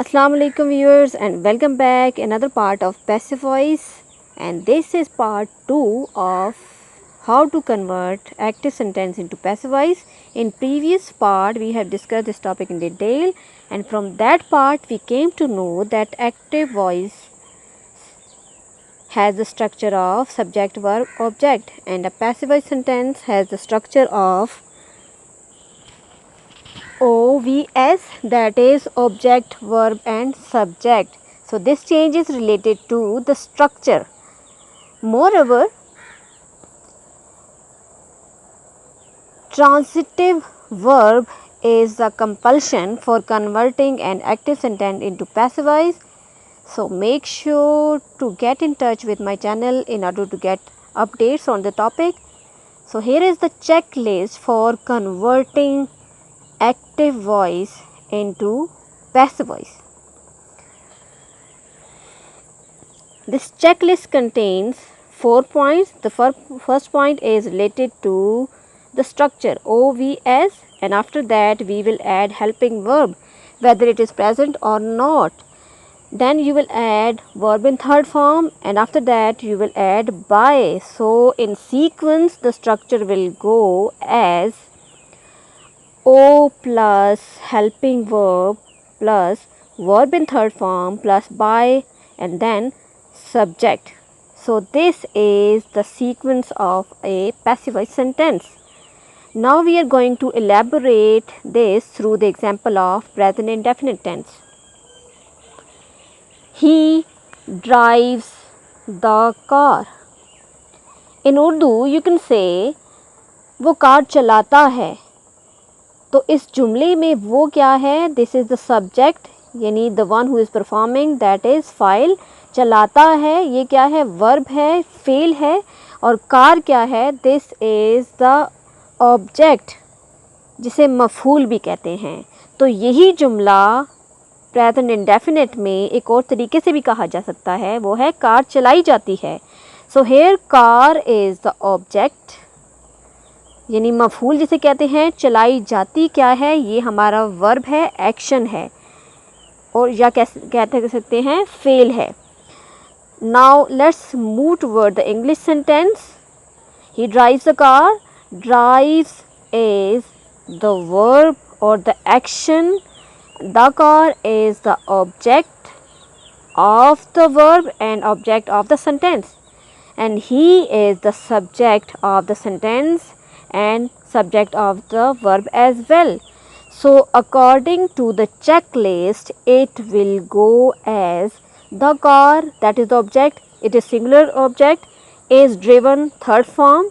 Assalamu alaikum viewers and welcome back another part of Passive Voice, and this is part 2 of how to convert active sentence into passive voice. In previous part we have discussed this topic in detail, and from that part we came to know that active voice has the structure of subject verb object and a passive voice sentence has the structure of OVS, that is object, verb and subject. So this change is related to the structure. Moreover, transitive verb is the compulsion for converting an active sentence into passive voice. So make sure to get in touch with my channel in order to get updates on the topic. So here is the checklist for converting active voice into passive voice. This checklist contains 4 points. The first point is related to the structure OVS, and after that we will add helping verb whether it is present or not. Then you will add verb in third form, and after that you will add by. So in sequence the structure will go as O plus helping verb plus verb in third form plus by and then subject. So this is the sequence of a passive voice sentence. Now we are going to elaborate this through the example of present indefinite tense. He drives the car. In Urdu you can say वो car चलाता है. तो इस जुमले में वो क्या है? दिस इज़ द सब्जेक्ट, यानी the one who is performing, that is file. चलाता है ये क्या है? वर्ब है, फेल है. और कार क्या है? दिस इज़ द ऑब्जेक्ट जिसे मफूल भी कहते हैं. तो यही जुमला प्रेजेंट इंडेफिनिट में एक और तरीके से भी कहा जा सकता है, वो है कार चलाई जाती है. So here car is the object, यानी मफूल जिसे कहते हैं. चलाई जाती क्या है? ये हमारा वर्ब है, एक्शन है, और या कहते सकते हैं फेल है. Now let's move toward the English sentence. He drives the car. Drives is the verb और the action. The car is the object of the verb and object of the sentence, and he is the subject of the sentence and subject of the verb as well. So according to the checklist it will go as the car, that is the object, it is singular object, is driven third form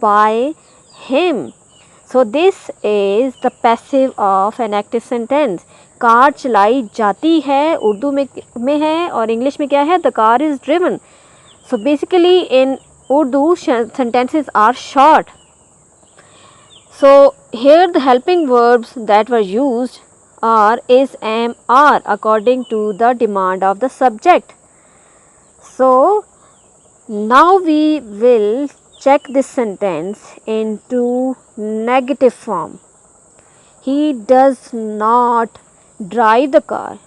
by him. So this is the passive of an active sentence. Car चलाई जाती है उर्दू में है, और English में क्या है? The car is driven. So basically in Urdu sentences are short. So here the helping verbs that were used are is, am, are according to the demand of the subject. So now we will check this sentence into negative form. He does not drive the car.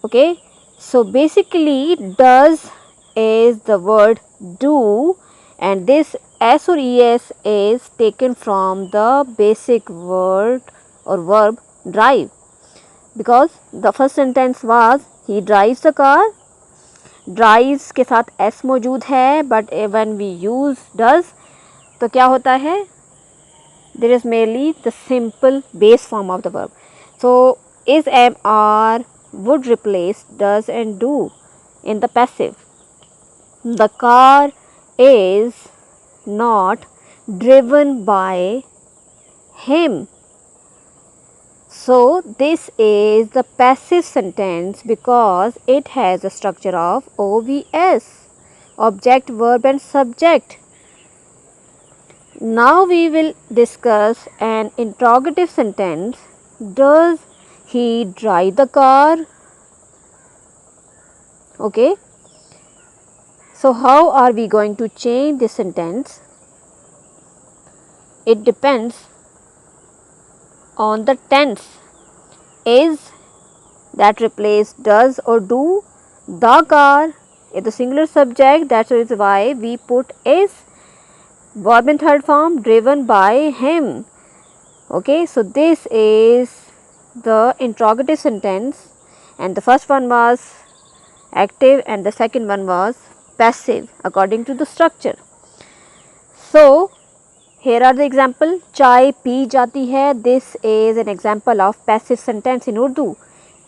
Okay, so basically does is the word do, and this s or es is taken from the basic word or verb drive, because the first sentence was he drives the car. drives के साथ s मौजूद है, but when we use does तो क्या होता है? there is merely the simple base form of the verb. So is, am, are would replace does and do in the passive. The car is not driven by him. So this is the passive sentence because it has the structure of OVS, object, verb and subject. Now we will discuss an interrogative sentence. Does he drive the car? Okay. So how are we going to change this sentence? It depends on the tense. is that replace does or do. The car is the singular subject, that is why we put is. Verb in third form, driven by him. Okay, so this is the interrogative sentence, and the first one was active and the second one was passive according to the structure. So here are the example. चाय P जाती है. This is an example of passive sentence in Urdu.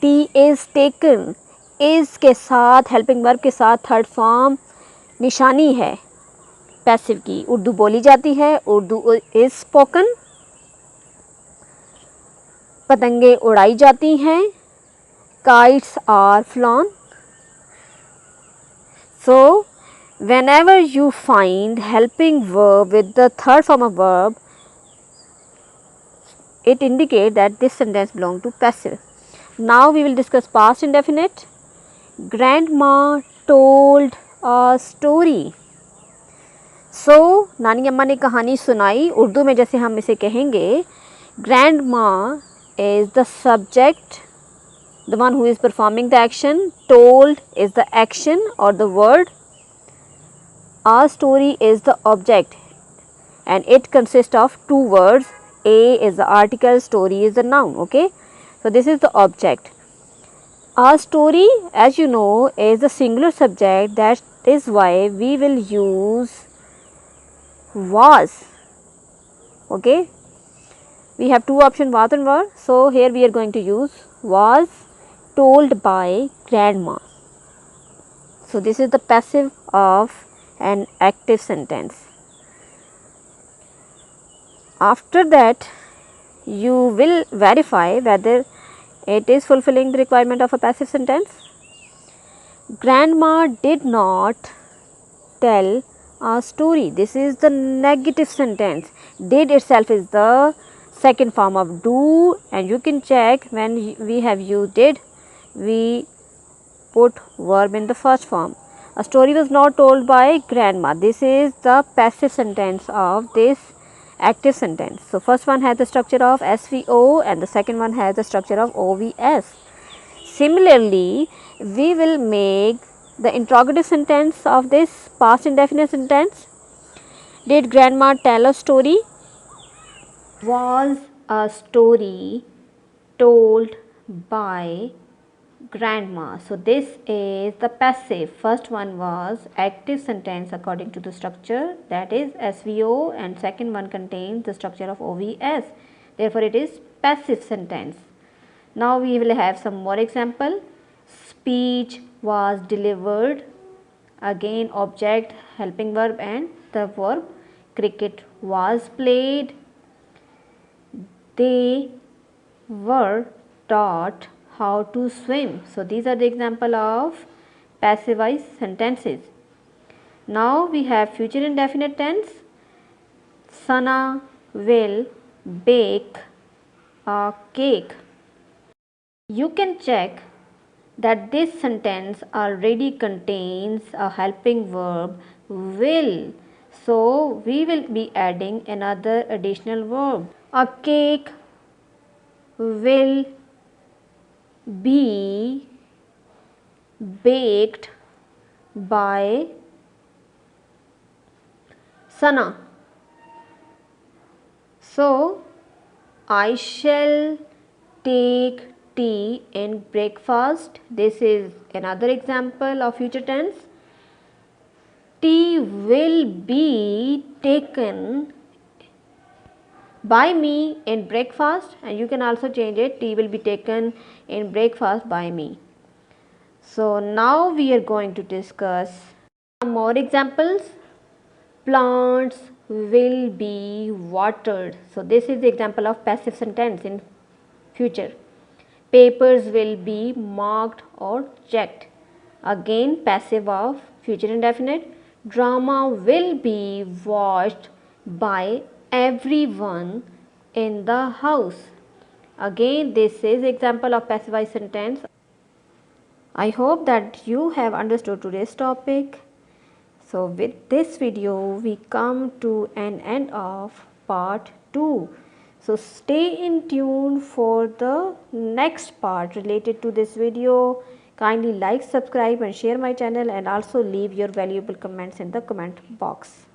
Tea is taken. Is के साथ helping verb के साथ third form निशानी है passive की. उर्दू बोली जाती है. Urdu is spoken. पतंगे उड़ाई जाती हैं. Kites are flown. So whenever you find helping verb with the third form of verb, it indicates that this sentence belongs to passive. Now we will discuss past indefinite. Grandma told a story. So नानी अम्मा ने कहानी सुनाई. उर्दू में जैसे हम इसे कहेंगे, grandma is the subject, the one who is performing the action. Told is the action or the word. A story is the object and it consists of two words. A is the article, story is the noun. Okay, so this is the object. A story, as you know, is the singular subject. That is why we will use was. Okay, we have two options, was and were. So here we are going to use was told by grandma. So this is the passive of an active sentence. After that, you will verify whether it is fulfilling the requirement of a passive sentence. Grandma did not tell a story. This is the negative sentence. Did itself is the second form of do, and you can check when we have used did, we put verb in the first form. A story was not told by grandma. This is the passive sentence of this active sentence. So first one has the structure of SVO and the second one has the structure of OVS. Similarly, we will make the interrogative sentence of this past indefinite sentence. Did grandma tell a story? Was a story told by grandma. So this is the passive. First one was active sentence according to the structure, that is SVO, and second one contains the structure of OVS. Therefore it is passive sentence. Now we will have some more example. Speech was delivered. Again object, helping verb and the verb. Cricket was played. They were taught how to swim. So these are the example of passivized sentences. Now we have future indefinite tense. Sana will bake a cake. You can check that this sentence already contains a helping verb will. So we will be adding another additional verb. A cake will be baked by Sana. So I shall take tea in breakfast. This is another example of future tense. Tea will be taken by me in breakfast, and you can also change it, tea will be taken in breakfast by me. So now we are going to discuss some more examples. Plants will be watered. So this is the example of passive sentence in future. Papers will be marked or checked. Again passive of future indefinite. Drama will be watched by everyone in the house. Again this is example of passivized sentence. I hope that you have understood today's topic. So with this video we come to an end of part 2. So stay in tune for the next part related to this video. Kindly like, subscribe and share my channel, and also leave your valuable comments in the comment box.